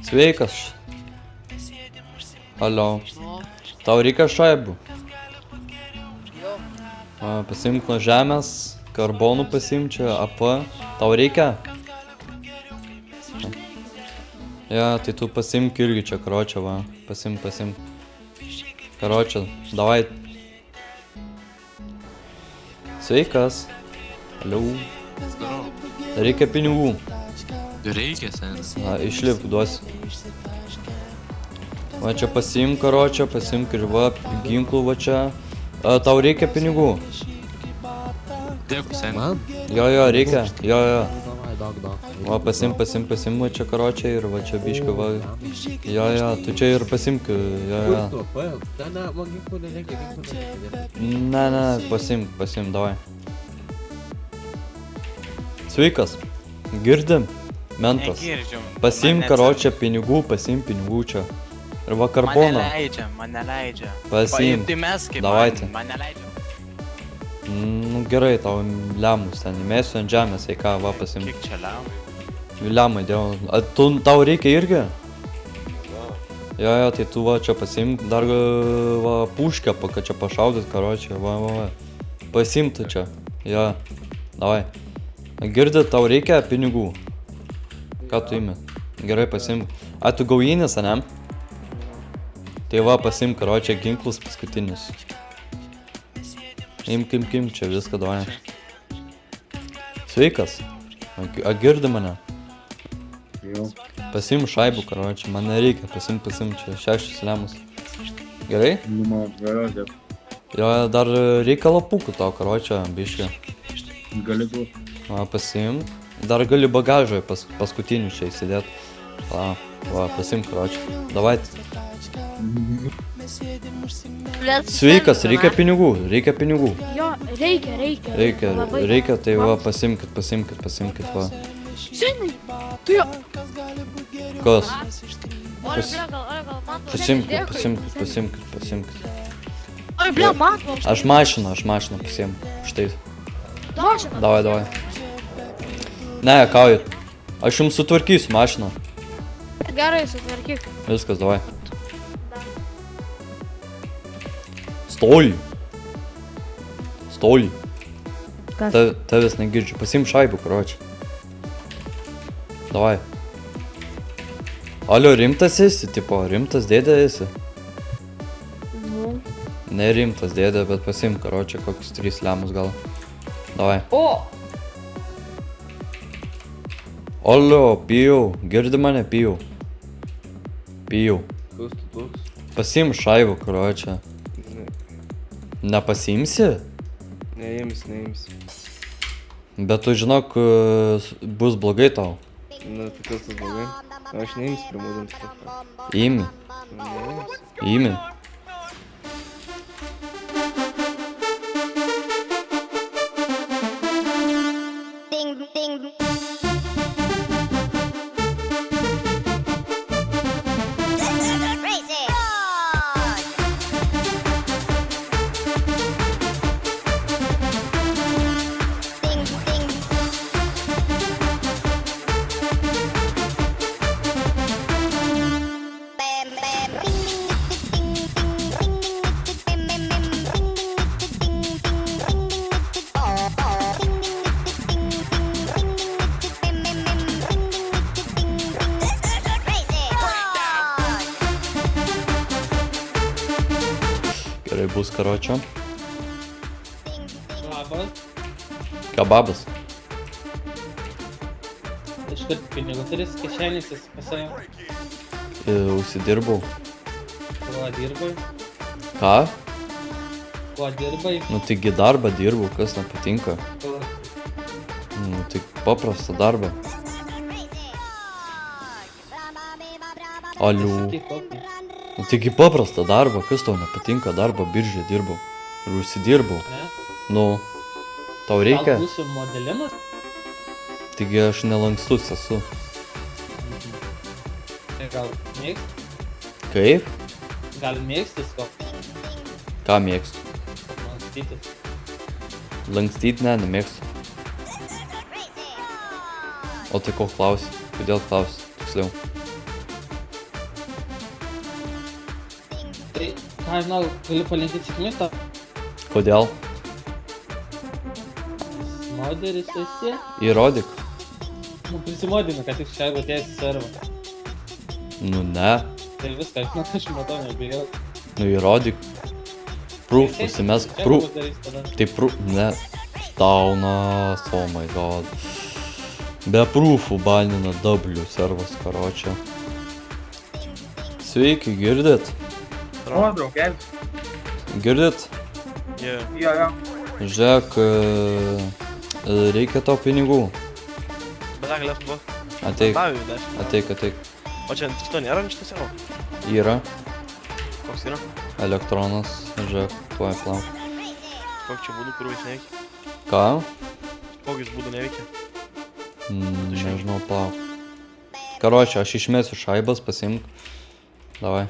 Sveikas. Alio. Tau reikia šaibų? Jo. Pasimk nuo žemės, karbonų pasimk čia, AP. Tau reikia? Ja, tai tu pasimk irgi čia, karočią, va. Pasimk. Karočią, davai. Sveikas. Alio. Reikia pinigų. Reikia, senas. Išlipk, duosiu. Va čia pasimk, karočią, pasimk ir va, ginklų va čia. Tau reikia pinigų? Dėkui, senas. Jo, reikia. Jo. Daug. Va, pasim va čia karočią ir va čia biškiu, va. Jo, tu čia ir pasimk, jo. Ne, pasimk, davai. Sveikas. Girdim? Mentas. Pasimk, karočią, pinigų, pasimk pinigų čia. Ir va karboną. Mane leidžia. Pasimk. Tai mes kaip Davaite. mane leidžia. Nu gerai, tau lemus ten įmėsiu ant žemės, ką, va pasimk. Kiek čia liau? Lemai, dėl. Tau reikia irgi? Jo, tai tu va čia pasimk, dar va puškę, kad čia pašaudyt, karočią, va. Pasimk tu čia. Jo, davai. Girdi, tau reikia pinigų? Ką tu imi? Gerai, pasimk. Tu gaujinis, ane? Tai va, pasimk, karočią, ginklus paskutinius. Imk, čia viską, davai. Sveikas. Girdi mane? Jo. Pasimk šaibų, karočią, man nereikia, pasimk čia 6 lemus. Gerai? Nu, man galiu. Jo, dar reikia lapukų tau, karočią, biškį. Gali būt. Va, pasimk. Dar gali bagažoje paskutinių čia įsidėt. Va, pasimk, karočią. Davai. Sveikas, reikia pinigų. Jo, reikia. Reikia, tai va, pasimkit, va. Senai, tu jo. Kas? Oi, ble, gal man Pasimkit. Oi, ble, man. Aš mašiną pasiimu. Štai. Mašina. Davai. Ne, kaujat. Aš jums sutvarkysiu mašiną. Gerai, sutvarkyk. Viskas, davai. Stoj. Kas? Tavęs negirdžiu. Pasim šaibų, karočią. Davai. Alio, rimtas esi, tipo, rimtas dėdė esi? Nu. Ne rimtas dėdė, bet pasim, karočią, kokius 3 lemus gal. Davai. O! Alio, pijau. Girdi mane, pijau. Kas tu toks? Pasim šaibų, karočią. Nepasiimsi? Neimsi. Bet tu žinok, bus blogai tau. Na, tai kas tas blogai? Aš neimsiu primūdinti. Imi. Gerai bus, karočią. Kebabas. Iškart pinigų turis kišenės esi pasiėmė. Užsidirbau. Kuo dirbai? Ką? Kuo dirbai? Nu taigi darbą dirbau, kas nepatinka. Nu tai paprastą darbą. Aliu. Nu taigi paprastą darbą, kas tau nepatinka, darbą biržė dirbau. Ir užsidirbau. Nu, tau reikia? Gal būsiu modelinas? Taigi aš nelankstus esu. Gal mėgsti? Kaip? Gal mėgstis kokį? Ką mėgstu? Lankstyti. Lankstyt ne, nemėgstu. O tai ko klausi? Kodėl klausi? Tiksliau. Tai, ką žinau, gali palinkėti sėkmės tau. Kodėl? Moderis esi. Įrodyk. Nu, prisimodinu, kad tik šiai atėjęs į servą. Nu ne. Tai viską, žinau, aš matau, nebijau. Nu įrodyk. Proof, užsimesk proof. Tai proof, ne. Staunas, oh my god. Be proofų banina W servas, karočią. Sveiki, girdit? O, draugel. Girdit? Jo, jo. Žiūrėk, reikia tau pinigų. Bet tą galėtum duot. Ateik, Tavį 10. ateik. O čia šito nėra ant šito savo? Yra Koks yra? elektronas, žiūrėk, tuoj plauk. Koks čia būdų, kur jis neveikia? Ką? Kokius būdų neveikia? Nežinau, plauk. Karočią, aš išmėsiu šaibas, pasimk. Davai.